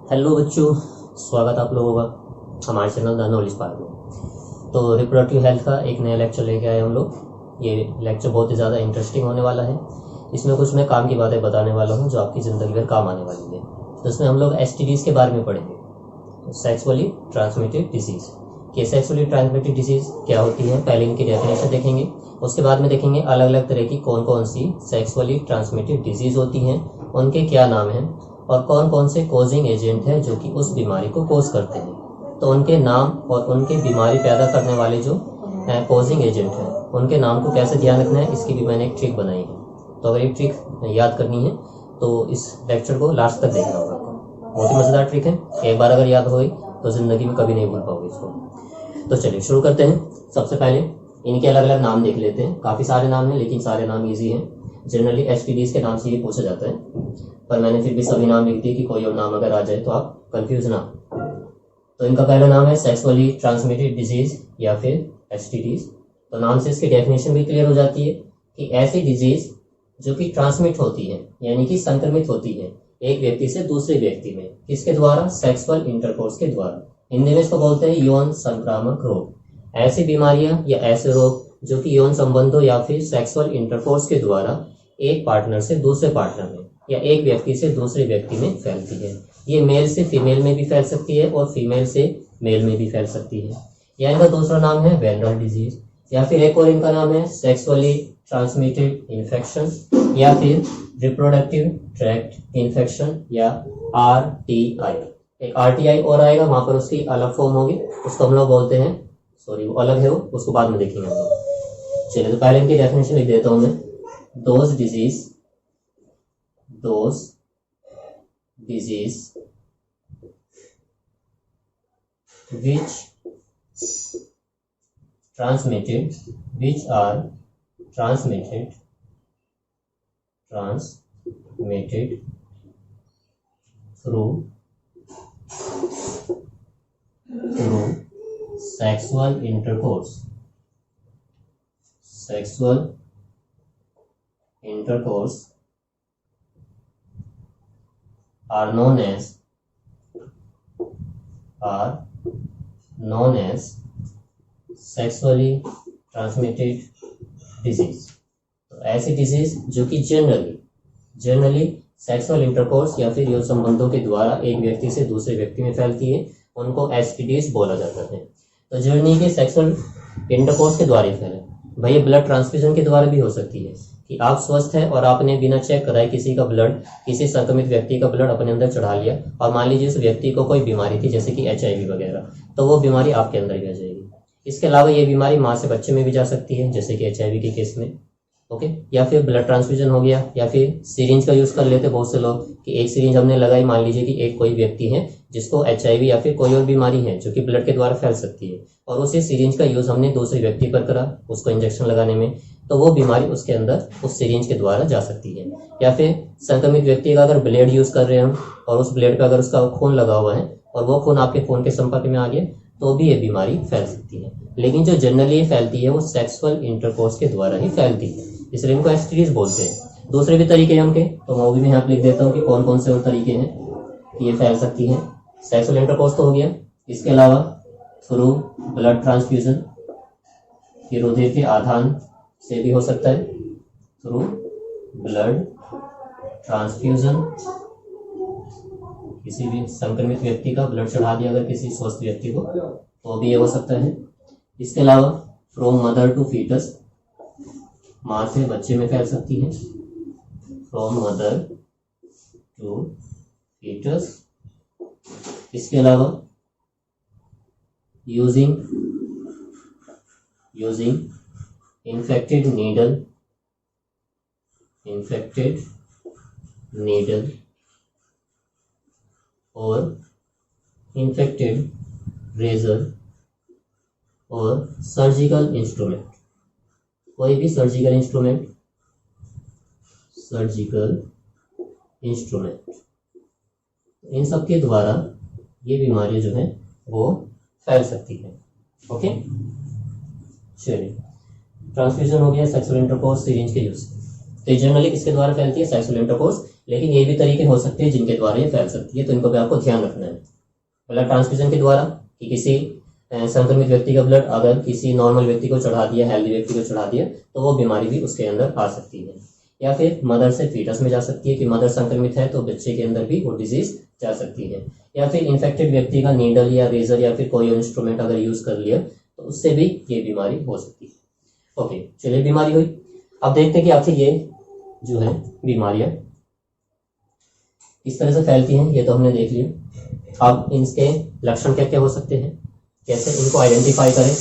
Hello बच्चों, स्वागत आप लोगों का हमारे चैनल द नॉलेज पार्क में। तो रिप्रोडक्टिव हेल्थ का एक नया लेक्चर लेके आए हम लोग। ये लेक्चर बहुत ही ज़्यादा इंटरेस्टिंग होने वाला है। इसमें कुछ मैं काम की बातें बताने वाला हूँ जो आपकी ज़िंदगी भर काम आने वाली है। तो इसमें हम लोग STDs के बारे में पढ़ेंगे, सेक्सुअली ट्रांसमिटेड डिजीज़। कि सेक्सुअली ट्रांसमिटेड डिजीज़ क्या होती है, पहले इनकी डेफिनेशन देखेंगे। उसके बाद में देखेंगे अलग अलग तरह की कौन कौन सी सेक्सुअली ट्रांसमिटेड डिजीज़ होती हैं, उनके क्या नाम हैं, और कौन कौन से कोजिंग एजेंट हैं जो कि उस बीमारी को कोज करते हैं। तो उनके नाम और उनके बीमारी पैदा करने वाले जो कोजिंग एजेंट हैं उनके नाम को कैसे ध्यान रखना है, इसकी भी मैंने एक ट्रिक बनाई है। तो अगर एक ट्रिक याद करनी है तो इस लेक्चर को लास्ट तक देखना होगा आपको। बहुत ही मज़ेदार ट्रिक है, एक बार अगर याद हो गई तो ज़िंदगी में कभी नहीं भूल पाओगे इसको। तो चलिए शुरू करते हैं। सबसे पहले इनके अलग अलग नाम देख लेते हैं। काफ़ी सारे नाम हैं लेकिन सारे नाम ईजी हैं। जनरली STDs के नाम से ये पूछा जाता है, पर मैंने फिर भी सभी नाम लिख दिए कि कोई और नाम अगर आ जाए तो आप कंफ्यूज ना। तो इनका पहला नाम है सेक्सुअली ट्रांसमिटेड डिजीज या फिर STDs। तो नाम से इसकी डेफिनेशन भी क्लियर हो जाती है कि ऐसी डिजीज जो कि ट्रांसमिट होती है यानी कि संक्रमित होती है एक व्यक्ति से दूसरे व्यक्ति में, किसके द्वारा? सेक्सुअल इंटरकोर्स के द्वारा। हिंदी में इसको बोलते हैं यौन संक्रामक रोग। ऐसी बीमारियां या ऐसे रोग जो कि यौन संबंधों या फिर सेक्सुअल इंटरकोर्स के द्वारा एक पार्टनर से दूसरे पार्टनर में या एक व्यक्ति से दूसरे व्यक्ति में फैलती है। ये मेल से फीमेल में भी फैल सकती है और फीमेल से मेल में भी फैल सकती है। या इनका दूसरा नाम है वेनरल डिजीज, या फिर एक और इनका नाम है सेक्सुअली ट्रांसमिटेड इन्फेक्शन या फिर रिप्रोडक्टिव ट्रैक्ट इन्फेक्शन या RTI। एक RTI और आएगा, वहां पर उसकी अलग फॉर्म होगी, उसको हम लोग बोलते हैं, सॉरी वो अलग है, वो उसको बाद में देखेंगे हम लोग। चलिए तो पहले इनकी डेफिनेशन लिख देता हूं मैं। those disease which are transmitted through sexual intercourse are known as sexually transmitted disease। तो ऐसी डिजीज जो कि जनरली सेक्सुअल इंटरकोर्स या फिर यौन संबंधों के द्वारा एक व्यक्ति से दूसरे व्यक्ति में फैलती है, उनको STDs बोला जाता है। तो जर्नी के सेक्सुअल इंटरकोर्स के द्वारा ही फैले भाई, ये ब्लड ट्रांसफ्यूजन के द्वारा भी हो सकती है कि आप स्वस्थ है और आपने बिना चेक कराए किसी का ब्लड, किसी संक्रमित व्यक्ति का ब्लड अपने अंदर चढ़ा लिया और मान लीजिए उस व्यक्ति को कोई बीमारी थी जैसे कि HIV वगैरह, तो वो बीमारी आपके अंदर भी आ जाएगी। इसके अलावा ये बीमारी माँ से बच्चे में भी जा सकती है जैसे कि HIV के केस में, ओके। या फिर ब्लड ट्रांसफ्यूजन हो गया, या फिर सिरिंज का यूज कर लेते बहुत से लोग कि एक सिरिंज हमने लगाई, मान लीजिए कि एक कोई व्यक्ति है जिसको HIV या फिर कोई और बीमारी है जो कि ब्लड के द्वारा फैल सकती है, और उसी सिरिंज का यूज हमने दूसरे व्यक्ति पर करा उसको इंजेक्शन लगाने में, तो वो बीमारी उसके अंदर उस सिरिंज के द्वारा जा सकती है। या फिर संक्रमित व्यक्ति का अगर ब्लेड यूज कर रहे हैं हम और उस ब्लेड पर अगर उसका खून लगा हुआ है और वो खून आपके खून के संपर्क में आ गया तो भी ये बीमारी फैल सकती है। लेकिन जो जनरली फैलती है वो सेक्सुअल इंटरकोर्स के द्वारा ही फैलती है, इसलिए इनको STDs बोलते हैं। दूसरे भी तरीके हैं उनके, तो मैं वो भी मैं यहाँ पे लिख देता हूँ कि कौन कौन से और तरीके हैं कि ये फैल सकती है। सेक्सुअल इंटरकोर्स तो हो गया, इसके अलावा थ्रू ब्लड ट्रांसफ्यूजन, ये रुधिर के आधान से भी हो सकता है। थ्रू ब्लड ट्रांसफ्यूजन, किसी भी संक्रमित व्यक्ति का ब्लड चढ़ा दिया अगर किसी स्वस्थ व्यक्ति को तो भी ये हो सकता है। इसके अलावा फ्रॉम मदर टू फीटस, माँ से बच्चे में फैल सकती है। From mother to foetus. इसके अलावा यूजिंग infected needle और infected razor और सर्जिकल इंस्ट्रूमेंट, कोई भी सर्जिकल इंस्ट्रूमेंट, इन सब के द्वारा ये बीमारी जो है वो फैल सकती है, ओके। चलिए, ट्रांसफ्यूजन हो गया, सेक्सुअल इंटरकोर्स, सिरिंज के यूज। तो जनरली किसके द्वारा फैलती है? सेक्सुअल इंटरकोर्स लेकिन ये भी तरीके हो सकते हैं जिनके द्वारा ये फैल सकती है, तो इनको भी आपको ध्यान रखना है। ब्लड ट्रांसफ्यूजन के द्वारा कि किसी संक्रमित व्यक्ति का ब्लड अगर किसी नॉर्मल व्यक्ति को चढ़ा दिया, हेल्दी व्यक्ति को चढ़ा दिया, तो वो बीमारी भी उसके अंदर आ सकती है। या फिर मदर से फीटस में जा सकती है कि मदर संक्रमित है तो बच्चे के अंदर भी वो डिजीज जा सकती है। या फिर इन्फेक्टेड व्यक्ति का नीडल या रेजर या फिर कोई इंस्ट्रूमेंट अगर यूज कर लिया तो उससे भी ये बीमारी हो सकती है। ओके, चलिए बीमारी हुई। अब देखते हैं कि आखिर ये जो है बीमारियां किस तरह से फैलती हैं, ये तो हमने देख लिया। अब इनके लक्षण क्या क्या हो सकते हैं, कैसे इनको आइडेंटिफाई करें,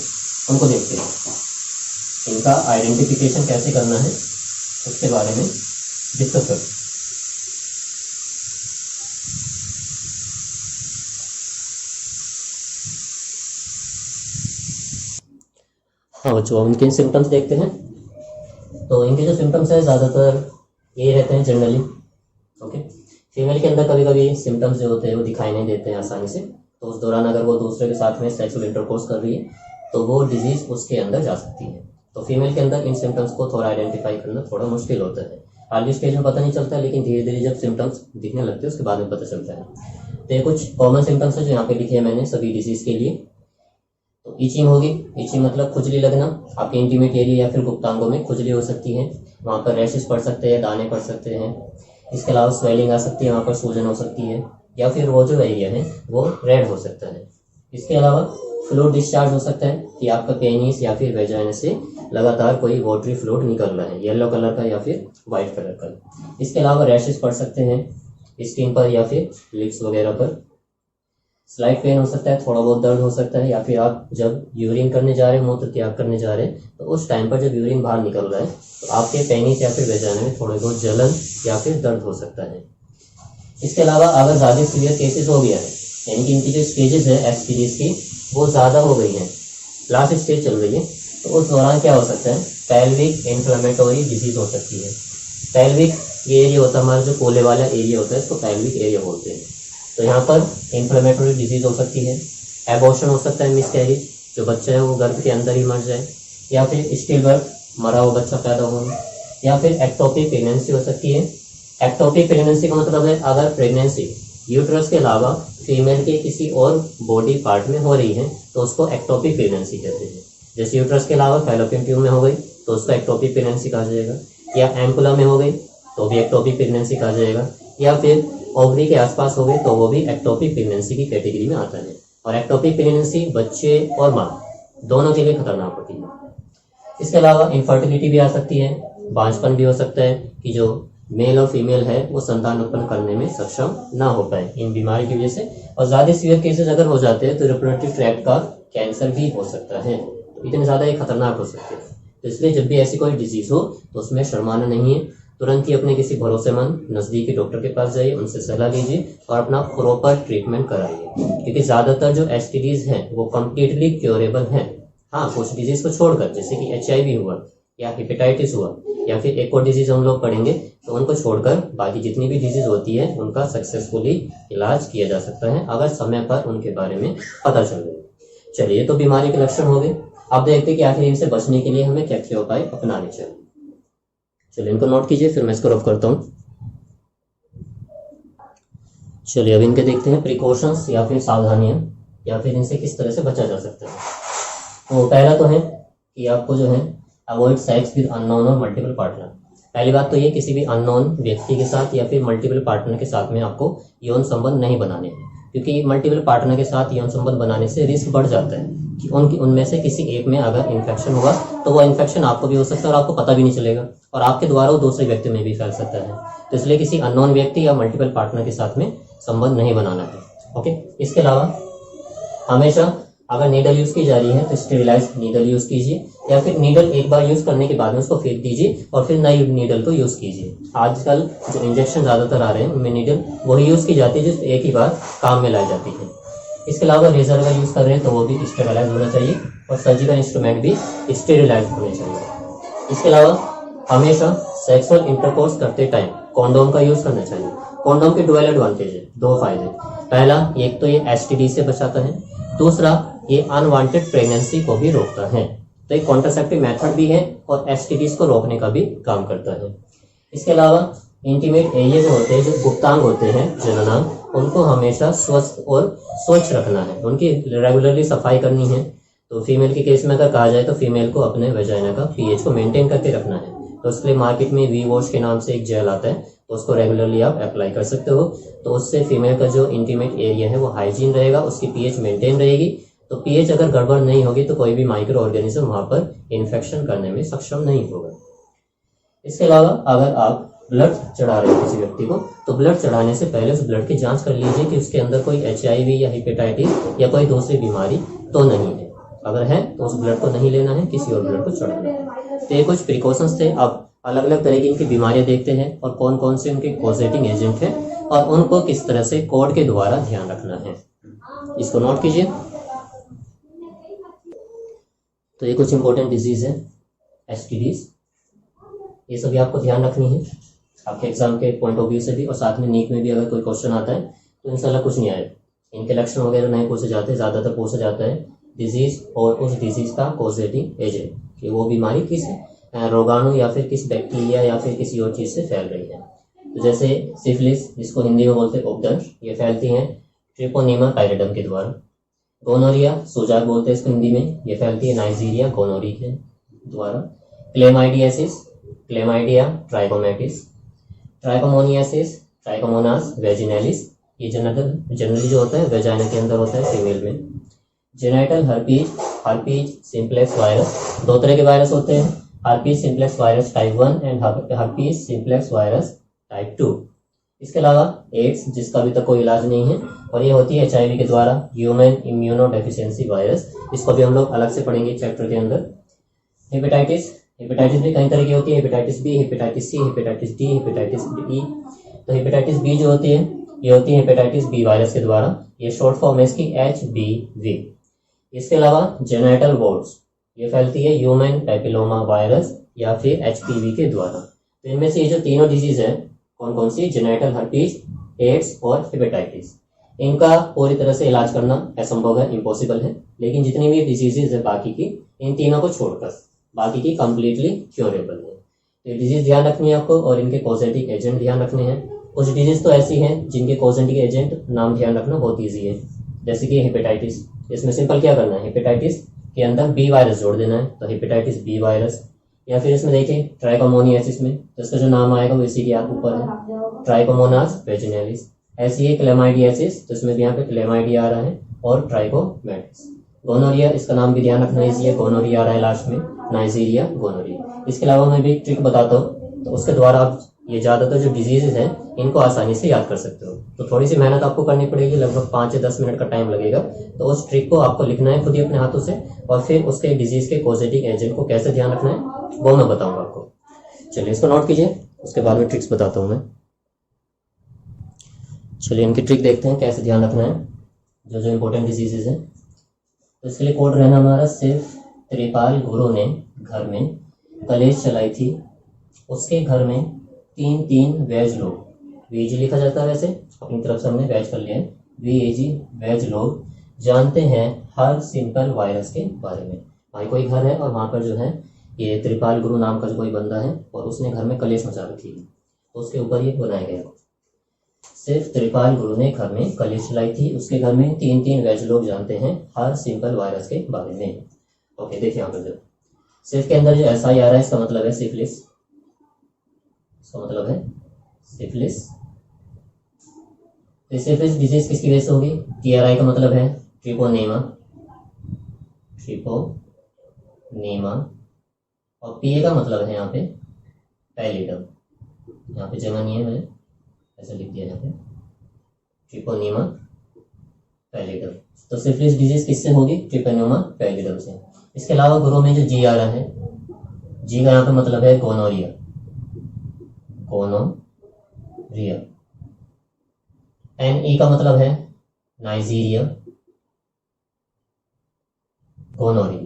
उनको देखते हैं। इनका आइडेंटिफिकेशन कैसे करना है उसके बारे में डिस्कस करते हैं। हाँ बच्चों, इनके सिम्टम्स देखते हैं। तो इनके जो सिम्टम्स है ज़्यादातर यही रहते हैं जनरली। ओके, फीमेल के अंदर कभी कभी सिम्टम्स जो होते हैं वो दिखाई नहीं देते हैं आसानी से, तो उस दौरान अगर वो दूसरे के साथ में सेक्सुअल इंटरकोर्स कर रही है तो वो डिजीज उसके अंदर जा सकती है। तो फीमेल के अंदर इन सिम्टम्स को थोड़ा आइडेंटिफाई करना थोड़ा मुश्किल होता है। अर्ली स्टेज में पता नहीं चलता, लेकिन धीरे धीरे जब सिम्टम्स दिखने लगते हैं उसके बाद में पता चलता है। तो ये कुछ कॉमन सिम्टम्स है जो यहाँ पे लिखे हैं मैंने सभी डिजीज के लिए। तो ईचिंग होगी, ईचिंग मतलब खुजली लगना, आपके इंटीमेट एरिया या फिर गुप्तांगों में खुजली हो सकती है, वहाँ पर रैशेस पड़ सकते हैं, दाने पड़ सकते हैं। इसके अलावा स्वेलिंग आ सकती है, वहाँ पर सूजन हो सकती है, या फिर वो जो एरिया है वो रेड हो सकता है। इसके अलावा फ्लूइड डिस्चार्ज हो सकता है कि आपका पेनिस या फिर वेजाइना से लगातार कोई वाटरी फ्लूइड निकल रहा है, येलो कलर का या फिर वाइट कलर का। इसके अलावा रैशेस पड़ सकते हैं स्किन पर या फिर लिप्स वगैरह पर। स्लाइट पेन हो सकता है, थोड़ा बहुत दर्द हो सकता है, या फिर आप जब यूरिन करने जा रहे हैं, मूत्र त्याग करने जा रहे हैं, तो उस टाइम पर जब यूरिन बाहर निकल रहा है तो आपके पेनिस या फिर वेजाइना में थोड़े बहुत जलन या फिर दर्द हो सकता है। इसके अलावा अगर ज़्यादा सीवियर केसेस हो गया है, यानी कि इनकी जो स्टेजेस है एसटीडीज की वो ज़्यादा हो गई हैं, लास्ट स्टेज चल रही है, तो उस दौरान क्या हो सकता है, पेल्विक इन्फ्लेमेटोरी डिजीज हो सकती है। पेल्विक ये एरिया होता है हमारा जो कोले वाला एरिया होता है, इसको पेल्विक एरिया बोलते हैं। तो यहाँ पर इन्फ्लेमेटोरी डिजीज हो सकती है। एबॉर्शन हो सकता है, मिसकैरेज, जो बच्चा है वो गर्भ के अंदर ही मर जाए, या फिर स्टिल बर्थ, मरा हुआ बच्चा पैदा होना, या फिर एक्टोपिक प्रेगनेंसी हो सकती है। एक्टोपिक प्रेगनेंसी का मतलब है अगर प्रेगनेंसी यूट्रस के अलावा फीमेल के किसी और बॉडी पार्ट में हो रही है तो उसको एक्टोपिक प्रेगनेंसी कहते हैं। जैसे यूट्रस के अलावा फैलोपियन ट्यूब में हो गई तो उसको एक्टोपिक प्रेगनेंसी कहा जाएगा, या एम्पुला में हो गई तो भी एक्टोपिक प्रेगनेंसी कहा जाएगा, या फिर ओवरी के आसपास हो गई तो वो भी एक्टोपिक प्रेगनेंसी की कैटेगरी में आता है। और एक्टोपिक प्रेगनेंसी बच्चे और माँ दोनों के लिए खतरनाक होती है। इसके अलावा इनफर्टिलिटी भी आ सकती है, बांझपन भी हो सकता है कि जो मेल और फीमेल है वो संतान उत्पन्न करने में सक्षम ना हो पाए इन बीमारी की वजह से। और ज़्यादा सीवियर केसेस अगर हो जाते हैं तो रिप्रोडक्टिव ट्रैक्ट का कैंसर भी हो सकता है। तो इतने ज़्यादा ये खतरनाक हो सकते हैं। तो इसलिए जब भी ऐसी कोई डिजीज़ हो तो उसमें शर्माना नहीं है, तुरंत ही अपने किसी भरोसेमंद नज़दीकी डॉक्टर के पास जाइए, उनसे सलाह लीजिए और अपना प्रॉपर ट्रीटमेंट कराइए, क्योंकि ज़्यादातर जो एसटीडीज़ हैं वो कम्प्लीटली क्योरेबल हैं। हाँ, कुछ डिजीज़ को छोड़कर, जैसे कि HIV हुआ या हेपेटाइटिस हुआ या फिर एक और डिजीज़ हम लोग पढ़ेंगे, तो उनको छोड़कर बाकी जितनी भी डिजीज़ होती है उनका सक्सेसफुली इलाज किया जा सकता है अगर समय पर उनके बारे में पता चल जाए। चलिए, तो बीमारी के लक्षण हो गए। अब देखते हैं कि आखिर इनसे बचने के लिए हमें क्या क्या उपाय अपनाने चाहिए। चलिए, इनको नोट कीजिए, फिर मैं इसको रफ करता हूँ। चलिए, अब इनके देखते हैं प्रिकॉशंस या फिर सावधानियां, या फिर इनसे किस तरह से बचा जा सकता है। तो पहला तो है कि आपको जो है अवॉइड सेक्स विद अननोन और मल्टीपल पार्टनर। पहली बात तो ये, किसी भी अननोन व्यक्ति के साथ या फिर मल्टीपल पार्टनर के साथ में आपको यौन संबंध नहीं बनाने हैं, क्योंकि मल्टीपल पार्टनर के साथ यौन संबंध बनाने से रिस्क बढ़ जाता है कि उनमें से किसी एक में अगर इन्फेक्शन हुआ तो वो इन्फेक्शन आपको भी हो सकता है और आपको पता भी नहीं चलेगा, और आपके द्वारा वो दूसरे व्यक्ति में भी फैल सकता है। तो इसलिए किसी अननोन व्यक्ति या मल्टीपल पार्टनर के साथ में संबंध नहीं बनाना है। ओके, इसके अलावा हमेशा अगर नीडल यूज़ की जा रही है तो स्टेरिलाइज नीडल यूज़ कीजिए, या फिर नीडल एक बार यूज़ करने के बाद में उसको फेंक दीजिए और फिर नई नीडल को यूज़ कीजिए। आजकल जो इंजेक्शन ज़्यादातर आ रहे हैं उनमें नीडल वही यूज़ की जाती है जिस एक ही बार काम में लाई जाती है। इसके अलावा रेजर अगर यूज़ कर रहे हैं तो वो भी स्टेरिलाइज होना चाहिए, और सर्जिकल इंस्ट्रूमेंट भी स्टेरिलाइज होने चाहिए। इसके अलावा हमेशा सेक्सुअल इंटरकोर्स करते टाइम कॉन्डोम का यूज़ करना चाहिए। कॉन्डोम के डुअल एडवांटेज है, दो फायदे। पहला, एक तो ये STD से बचाता है, दूसरा ये अनवांटेड प्रेगनेंसी को भी रोकता है। तो एक कॉन्ट्रासेप्टिव मेथड भी है और STDs को रोकने का भी काम करता है। इसके अलावा इंटीमेट एरिया जो होते हैं, जो गुप्तांग होते हैं जननांग, उनको हमेशा स्वस्थ और स्वच्छ रखना है, उनकी रेगुलरली सफाई करनी है। तो फीमेल के केस में अगर कहा जाए तो फीमेल को अपने वेजाइना का पीएच को मेंटेन करके रखना है। तो उसके लिए मार्केट में वी वॉश के नाम से एक जेल आता है, तो उसको रेगुलरली आप अप्लाई कर सकते हो। तो उससे फीमेल का जो इंटीमेट एरिया है वो हाइजीन रहेगा, उसकी पीएच मेंटेन रहेगी। तो पीएच अगर गड़बड़ नहीं होगी तो कोई भी माइक्रो ऑर्गेनिज्म वहां पर इन्फेक्शन करने में सक्षम नहीं होगा। इसके अलावा अगर आप ब्लड चढ़ा रहे हैं किसी व्यक्ति को, तो ब्लड चढ़ाने से पहले उस ब्लड की जांच कर लीजिए कि उसके अंदर कोई HIV या हेपेटाइटिस या कोई दूसरी बीमारी तो नहीं है। अगर है तो उस ब्लड को नहीं लेना है, किसी और ब्लड को चढ़ाना है। तो ये कुछ प्रिकॉशंस थे। अब अलग अलग तरह की इनकी बीमारियां देखते हैं और कौन कौन से उनके कॉजेटिंग एजेंट हैं और उनको किस तरह से कोड के द्वारा ध्यान रखना है, इसको नोट कीजिए। तो ये कुछ इंपॉर्टेंट डिजीज है, STDs, ये सभी आपको ध्यान रखनी है आपके एग्जाम के पॉइंट ऑफ व्यू से भी, और साथ में नीट में भी अगर कोई क्वेश्चन आता है तो इंशाल्लाह कुछ नहीं आए, इनके लक्षण वगैरह नहीं पूछे जाते, ज़्यादातर पूछा जाता है डिजीज और उस डिजीज का कॉजेटिंग एजेंट, कि वो बीमारी किस रोगाणु या फिर किस बैक्टीरिया या फिर किसी और चीज़ से फैल रही है। तो जैसे सिफिलिस, जिसको हिंदी में बोलते हैं उपदंश, ये फैलती हैं ट्रिपोनीमा पायरिडम के द्वारा। गोनोरिया, सुजाक बोलते हैं इसको हिंदी में, ये फैलती है नाइजीरिया गोनोरी के द्वारा। Chlamydiasis, chlamydia trachomatis. Trichomoniasis, trichomonas vaginalis, ये जनरली जो होता है वेजाइना के अंदर होता है फीमेल में। Genital herpes, herpes simplex virus, दो तरह के वायरस होते हैं, herpes simplex virus type 1 and herpes simplex virus type 2। इसके अलावा एड्स, जिसका अभी तक कोई इलाज नहीं है, और ये होती है HIV के द्वारा, ह्यूमन इम्यूनो डेफिशिएंसी वायरस, इसको भी हम लोग अलग से पढ़ेंगे चैप्टर के अंदर। हेपेटाइटिस, हेपेटाइटिस भी कई तरह की होती है, hepatitis B, hepatitis C, hepatitis D, hepatitis E। तो हेपेटाइटिस B जो होती है, ये होती है हेपेटाइटिस B वायरस के द्वारा, ये शॉर्ट फॉर्म है इसकी HBV। इसके अलावा जेनाइटल वॉर्ड्स, ये फैलती है ह्यूमन पैपिलोमा वायरस या फिर HPV के द्वारा। तो इनमें से ये जो तीनों डिजीज है, कौन कौन सी, जेनाइटल हर्पीज, एड्स और हेपेटाइटिस, इनका पूरी तरह से इलाज करना असंभव है, इम्पॉसिबल है। लेकिन जितनी भी डिजीजेज है बाकी की, इन तीनों को छोड़कर बाकी की कंप्लीटली क्योरेबल है। तो ये डिजीज ध्यान रखनी है आपको, और इनके कॉजेटिक एजेंट ध्यान रखने हैं। कुछ डिजीज तो ऐसी हैं जिनके कॉजेटिक एजेंट नाम ध्यान रखना बहुत ईजी है, जैसे कि हेपेटाइटिस। इसमें सिंपल क्या करना है, हेपेटाइटिस के अंदर B वायरस जोड़ देना है, तो हेपेटाइटिस B वायरस। या फिर इसमें देखिए ट्राइकोमोनियासिस में, तो इसका जो नाम आएगा वो इसी के आप ऊपर है, ट्राइकोमोनास वेजिनैलिस। ऐसी है क्लेमाइडियासिस, तो इसमें भी यहाँ पे क्लेमाइडिया आ रहा है, और ट्राइकोमेटिस। गोनोरिया, इसका नाम भी ध्यान रखना इजी है, गोनोरिया आ रहा है लास्ट में, नाइजीरिया गोनोरिया। इसके अलावा मैं भी एक ट्रिक बताता हूँ, तो उसके द्वारा आप ये ज़्यादातर जो डिजीजेज हैं इनको आसानी से याद कर सकते हो। तो थोड़ी सी मेहनत आपको करनी पड़ेगी, लगभग 5 से 10 मिनट का टाइम लगेगा। तो उस ट्रिक को आपको लिखना है खुद ही अपने हाथों से, और फिर उसके डिजीज के कॉजेटिक एजेंट को कैसे ध्यान रखना है वो मैं बताऊंगा आपको। चलिए इसको नोट कीजिए, उसके बाद में ट्रिक्स बताता हूँ मैं। चलिए इनकी ट्रिक देखते हैं कैसे ध्यान रखना है जो जो इम्पोर्टेंट डिजीजेज हैं। तो इसके लिए कोड रहना हमारा, सिर्फ त्रिपाल गुरु ने घर में कलेश चलाई थी, उसके घर में 3 वेज लोग, VG लिखा जाता है वैसे, अपनी तरफ से हमने वेज कर लिया है, VAG वेज लोग जानते हैं हर सिंपल वायरस के बारे में। भाई कोई घर है और वहाँ पर जो है ये त्रिपाल गुरु नाम का जो कोई बंदा है, और उसने घर में कलेश मचा रखी है, तो उसके ऊपर ये बनाया गया। सिर्फ त्रिपाल गुरु ने घर में कलेश चलाई थी, उसके घर में 3 वेज लोग जानते हैं हर सिंपल वायरस के बारे में। ओके देखिए यहाँ पर जो सिर्फ के अंदर जो SI आ रहा है, इसका मतलब है सिफिलिस, इसका मतलब है सिफिलिस। तो सिफिलिस डिजीज किसकी वजह से होगी, TRI का मतलब है ट्रिपोनेमा, ट्रिपोनेमा, और PA का मतलब है यहाँ पे पैलिडम, यहाँ पे जगह नहीं है, मैंने ऐसा लिख दिया यहाँ पे ट्रिपोनेमा पैलिडम। तो सिफिलिस डिजीज किससे होगी, ट्रिपोनेमा पैलिडम से। इसके अलावा गुरु में जो G आ रहा है, G का यहाँ पे मतलब है गोनोरिया, गोनोरिया। NE का मतलब है नाइजीरिया, गोनोरी,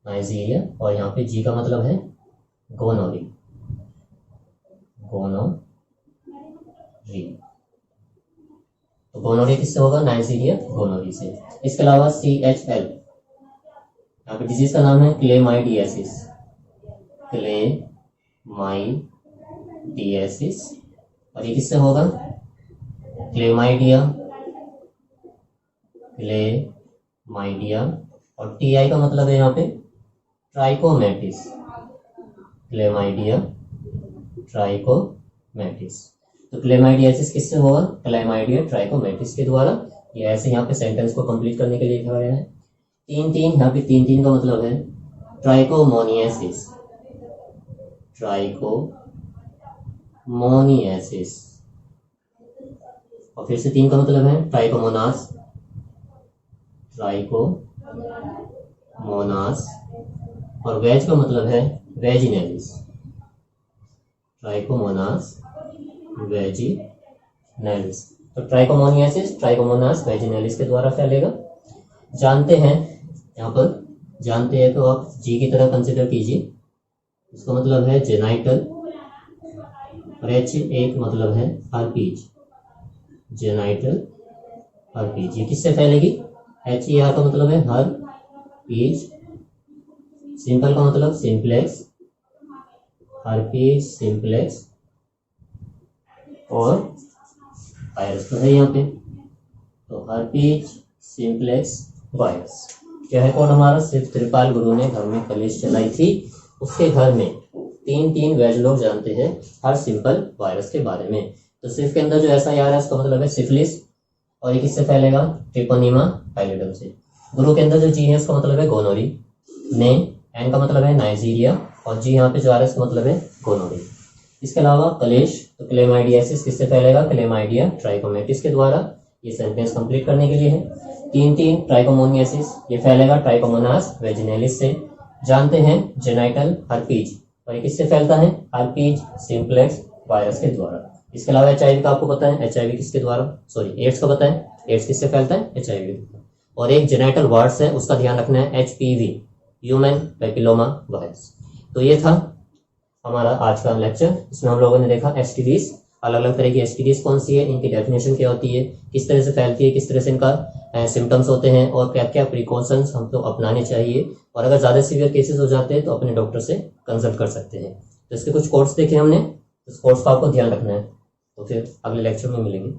नाइजीरिया, और यहाँ पे G का मतलब है गोनोरी, गोनोरी। तो गोनोरी किससे होगा, नाइजीरिया गोनोरी से। इसके अलावा CHL, यहाँ पे डिजीज का नाम है क्लेमाइडियासिस, क्लेमाइडियासिस। मोनियासिस। और ये किससे होगा? Chlamydia, chlamydia. और टीआई का मतलब है यहाँ पे ट्राइकोमेटिस, क्लेमाइडिया ट्राइकोमेटिस। तो क्लेमाइडियासिस किससे होगा? क्लेमाइडिया ट्राइकोमेटिस के द्वारा। ये ऐसे यहाँ पे सेंटेंस को कंप्लीट करने के लिए लिखा गया है। तीन यहाँ पे तीन का मतलब है ट्राइकोमोनियासिस, ट्राइकोमोनियासिस। और फिर से 3 का मतलब है ट्राइकोमोनास, ट्राइकोमोनास। और वेज का मतलब है वेजिनेलिस, ट्राइकोमोनास वेजिनेलिस। तो ट्राइकोमोनियासिस, ट्राइकोमोनास वेजिनेलिस के द्वारा फैलेगा। जानते हैं, यहाँ पर जानते हैं तो आप जी की तरह कंसिडर कीजिए। इसका मतलब है जेनाइटल, और एच एक मतलब है हर्पीज, जेनाइटल हर्पीज। ये किससे फैलेगी? एच ई आर का मतलब है हर्पीज, सिंपल का मतलब सिंप्लेक्स, हर्पीज सिंप्लेक्स। और वायरस तो है यहाँ पे, तो हर्पीज सिंप्लेक्स वायरस। क्या है कोड हमारा? सिर्फ त्रिपाल गुरु ने घर में कलेश चलाई थी, उसके घर में तीन वेज लोग जानते हैं हर सिंपल वायरस के बारे में। तो सिर्फ के अंदर जो ऐसा आ रहा है उसका मतलब है सिफिलिस, और ये किससे फैलेगा? ट्रिपोनिमा पैलिडम से। गुरु के अंदर जो जी है उसका मतलब है गोनोरी, ने एन का मतलब है नाइजीरिया, और जी यहाँ पे जो आ रहा है उसका मतलब है गोनोरी। इसके अलावा कलेश, तो क्लेमाइडियासिस किससे फैलेगा? क्लेमाइडिया ट्राइकोमेटिस के द्वारा। ये सेंटेंस कंप्लीट करने के लिए है। तीन ट्राइकोमोनियासिस, ये फैलेगा ट्राइकोमोनास वेजिनेलिस से। जानते हैं जेनाइटल हर्पीज, और ये किससे फैलता है? हर्पीज सिंप्लेक्स वायरस के द्वारा। इसके अलावा एचआईवी का आपको पता है, एचआईवी किसके द्वारा, सॉरी एड्स का पता है, एड्स किससे फैलता है? एचआईवी। और एक जेनाइटल वार्ड्स है, उसका ध्यान रखना है, एचपीवी, ह्यूमन पैपिलोमा वायरस। तो ये था हमारा आज का लेक्चर। इसमें हम लोगों ने देखा एसटीडीज, अलग अलग तरह की एसटीडीज कौन सी है, इनकी डेफिनेशन क्या होती है, किस तरह से फैलती है, किस तरह से इनका सिम्टम्स होते हैं, और क्या क्या प्रिकॉशंस हमको अपनाने चाहिए। और अगर ज़्यादा सीवियर केसेस हो जाते हैं तो अपने डॉक्टर से कंसल्ट कर सकते हैं। तो इसके कुछ कोड्स देखे हमने, इस कोड्स का आपको ध्यान रखना है। तो फिर अगले लेक्चर में मिलेंगे।